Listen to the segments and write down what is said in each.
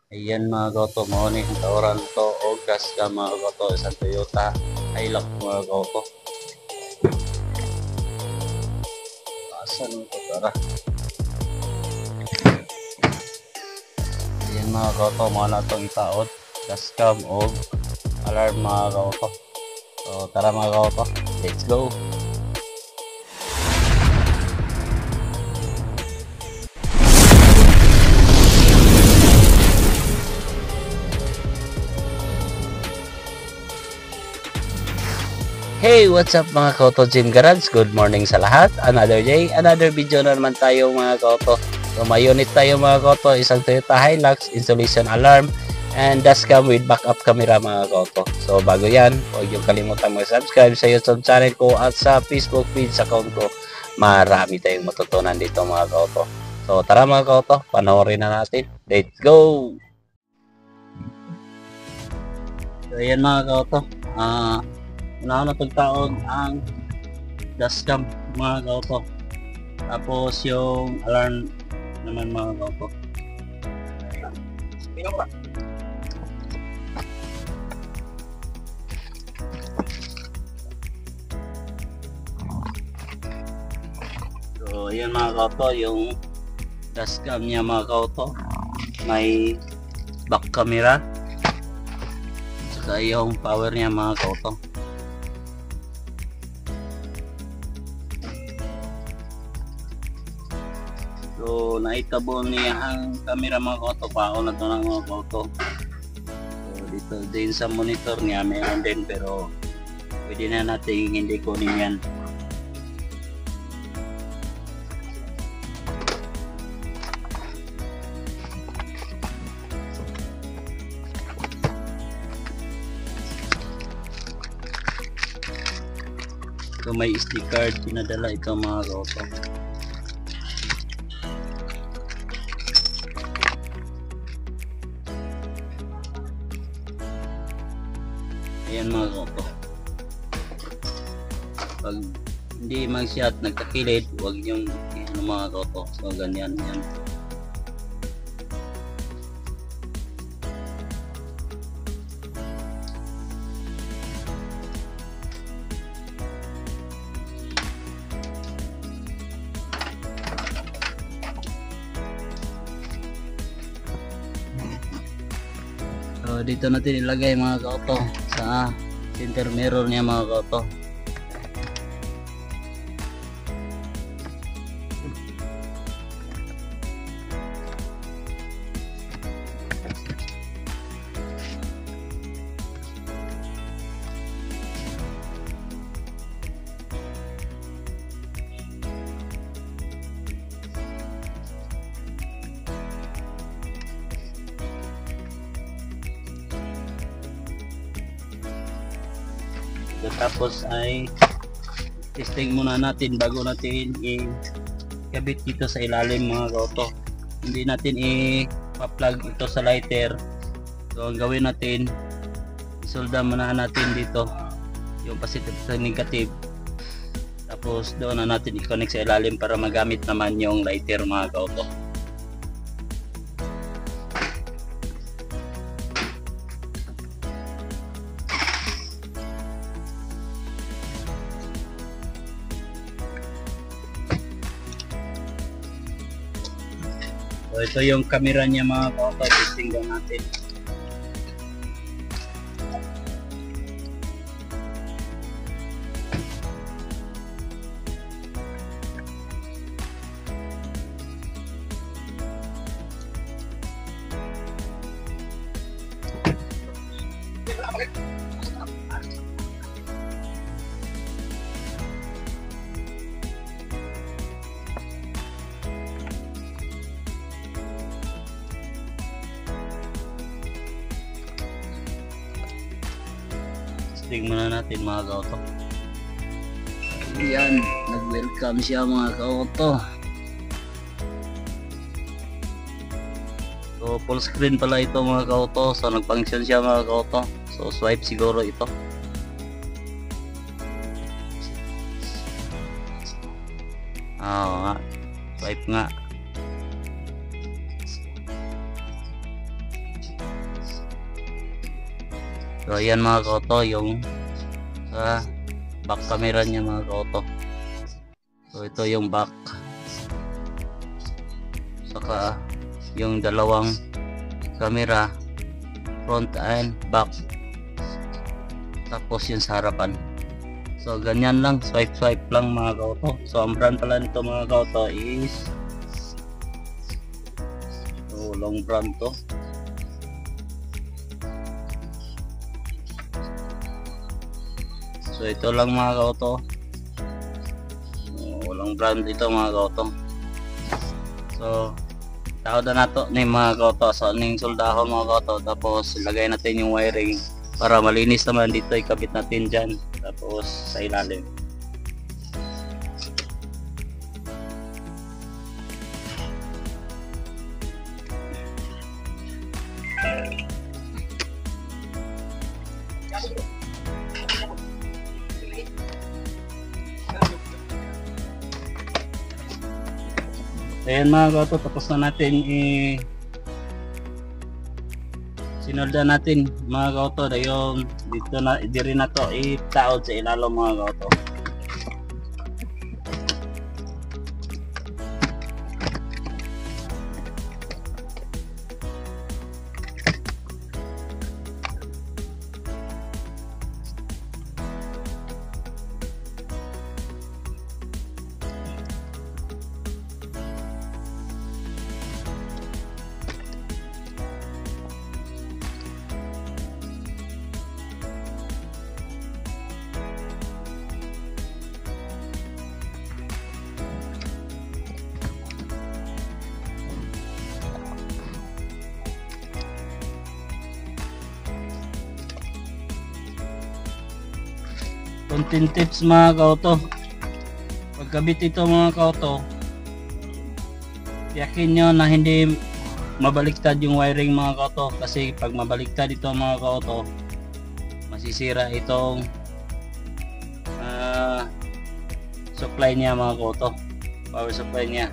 Ayan mga goto, mo ni ang tauran to o gas ka mga goto, isang Toyota Hilux mga goto. Asan ito tara? Ayan mga goto, mga na itong itaot, gas cam o alarm mga goto. So tara mga goto, let's go! Hey, what's up mga Koto Gym Garage? Good morning sa lahat. Another day, another video na naman tayo mga Koto. So may unit tayo mga Koto, isang Toyota Hilux, installation alarm, and dashcam with backup camera mga Koto. So bago yan, huwag yung kalimutan mag-subscribe sa YouTube channel ko at sa Facebook page account ko. Marami tayong matutunan dito mga Koto. So tara mga Koto, panoorin na natin. Let's go! So yan mga Koto. Una na pagtaon ang dashcam mga kaupo, tapos yung alarm naman mga kaupo. So ayan mga kaupo, yung dashcam niya mga kaupo, may back camera, saka yung power niya mga kaupo. So naitabo niya ang camera mga koto, pao na to ng mga koto. So dito din sa monitor niya meron din, pero pwede na natin hindi kunin yan. So may SD card pinadala ito mga koto. Ayan mga koto, pag hindi mag-shot nagkakilid, huwag yung ano mga koto. So ganyan yan. So dito natin ilagay mga koto sa center mirror niya mga koto. So, tapos ay testing muna natin bago natin i-kabit dito sa ilalim mga kauto. Hindi natin i-plug ito sa lighter. So ang gawin natin, isolda muna natin dito yung positive sa negative, tapos doon na natin i-connect sa ilalim para magamit naman yung lighter mga kauto. So ito yung camera niya mga kauto, testing lang natin. Testing muna natin mga kauto. Yan, nag-welcome siya mga kauto. So full screen pala ito mga kauto. So nag-function siya mga kauto. So swipe siguro ito. Oo nga, swipe nga. So ayan mga kauto, yung back camera niya mga kauto. So ito yung back, saka yung dalawang camera, front and back, tapos yung sa harapan. So ganyan lang, swipe lang mga kauto. So ang brand pala nito mga kauto is long brand to. So ito lang mga kauto, walang brand dito mga kauto. So tao na nato ni mga kauto, so ning soldahon mga kauto, tapos ilagay natin yung wiring para malinis naman. Dito ikabit natin dyan, tapos sa ilalim. Ayan mga kauto, tapos na natin sinolda natin mga kauto, yung dito na diri na to itaod sa ilalom mga kauto. Content tips mga kauto, pagkabit ito mga kauto, yakin nyo na hindi mabaliktad yung wiring mga kauto, kasi pag mabaliktad ito mga kauto, masisira itong supply niya mga kauto, power supply niya.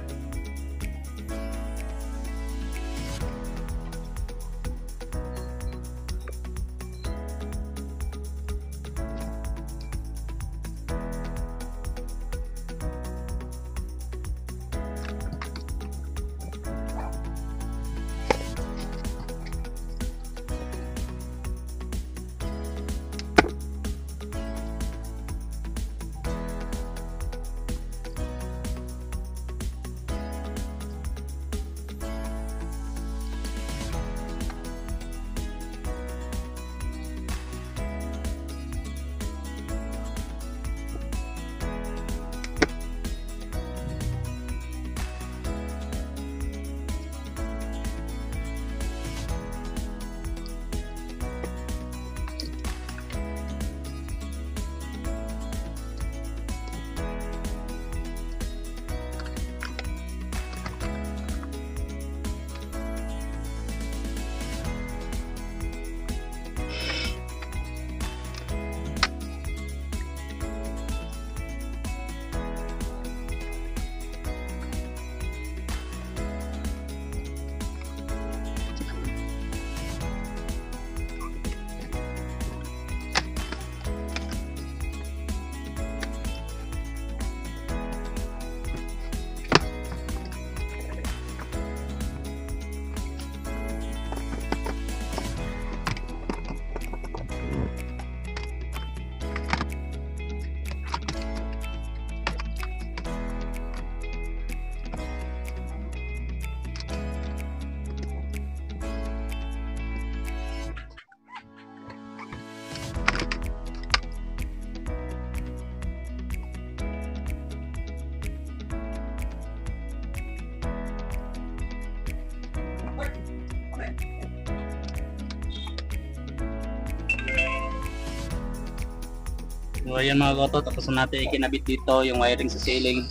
So ayan mga kauto, tapos na natin ikinabit dito yung wiring sa ceiling.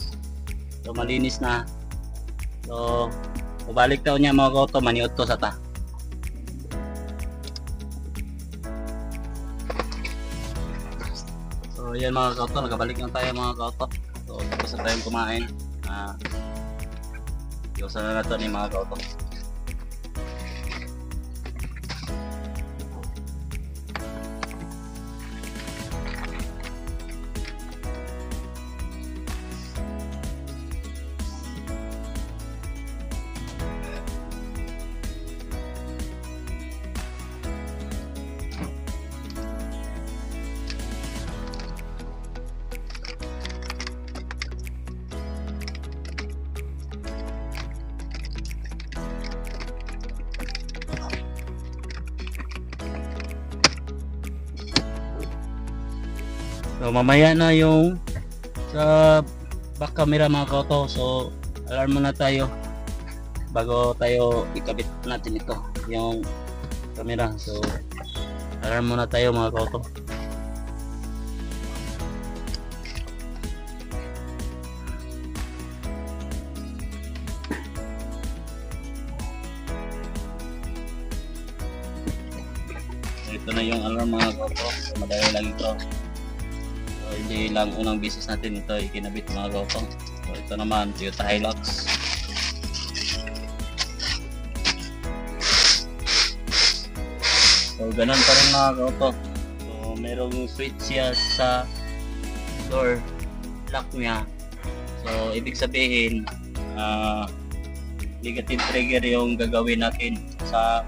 So malinis na. So ubalik daw niya mga kauto, maniot to sa ta. So ayan mga kauto, nagabalik na tayo mga kauto. So tapos na tayong kumain. Iusan na nato ni mga kauto. So mamaya na yung sa back camera mga kauto. So alarm muna tayo bago tayo ikabit natin ito yung camera. So alarm muna tayo mga kauto. Ito na yung alarm mga kauto. So, madali lang ito. So, hindi lang unang business natin ito ikinabit mga kauto. So, ito naman Toyota Hilux. So, ganun pa rin mga kauto. So, merong switch siya sa door lock niya. So, ibig sabihin negative trigger yung gagawin natin sa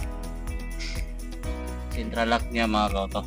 central lock niya mga kauto.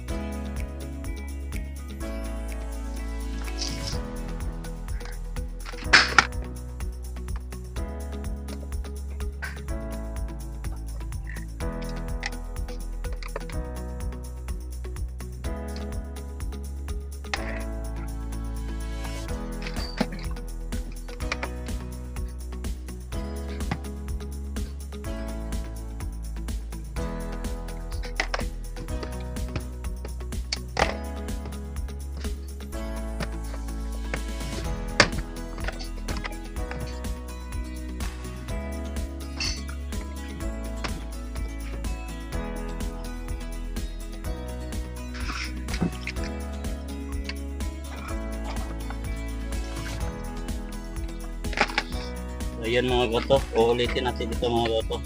So, ayan mga kauto, uulitin natin ito mga kauto.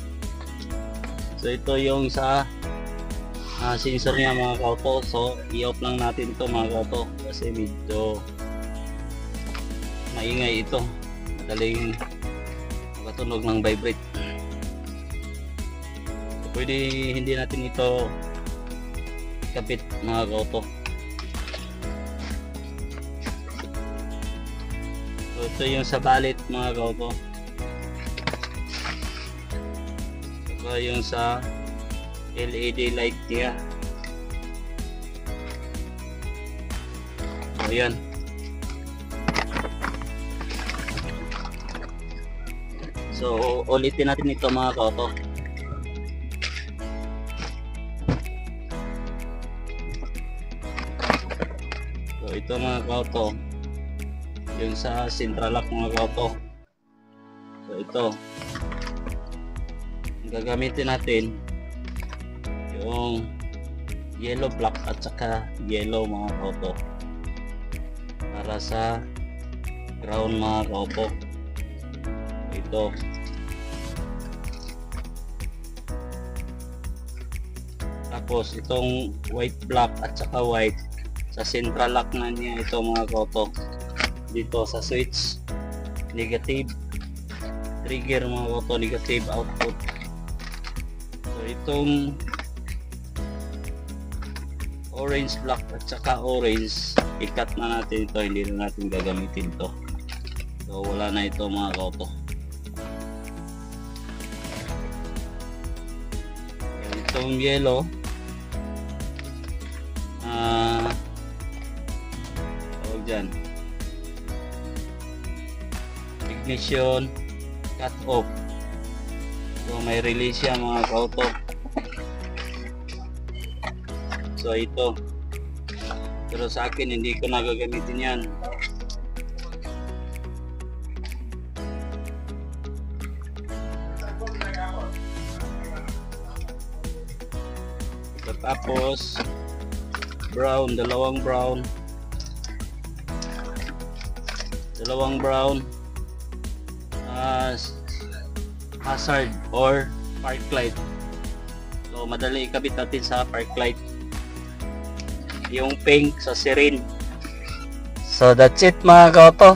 So ito yung sa sensor niya mga kauto. So i-off lang natin ito mga kauto kasi medyo maingay ito, madaling makatunog ng vibrate. So, pwede hindi natin ito kapit mga kauto. So ito yung sa balit mga kauto. So yung sa LED light niya. So yan. So ulitin natin ito mga kauto. So ito mga kauto, yung sa central lock mga kauto. So ito gagamitin natin yung yellow block at saka yellow mga kauto para sa ground mga kauto. Ito tapos itong white block at saka white sa central lock na niya ito mga kauto. Dito sa switch negative trigger mga kauto, negative output. So itong orange block at saka orange i-cut na natin ito, hindi na natin gagamitin ito. So wala na ito mga kauto. Itong yellow tawag dyan ignition cut off. So may release siya mga kauto. So ito, pero sa akin hindi ko nagagamitin yan. Tapos brown, dalawang brown hazard or park light. So madali ikabit natin sa park light yung pink sa siren. So that's it mga kauto.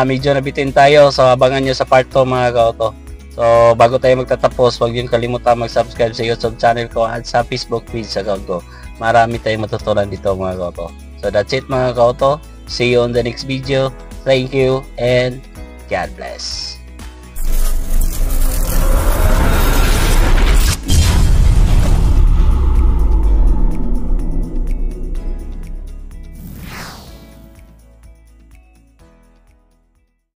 Medyo nabitin tayo, so abangan nyo sa part 2 mga kauto. So bago tayo magtatapos, huwag nyo kalimutan mag-subscribe sa YouTube channel ko at sa Facebook page sa account ko. Marami tayong matutunan dito mga kauto. So that's it mga kauto. See you on the next video. Thank you and God bless.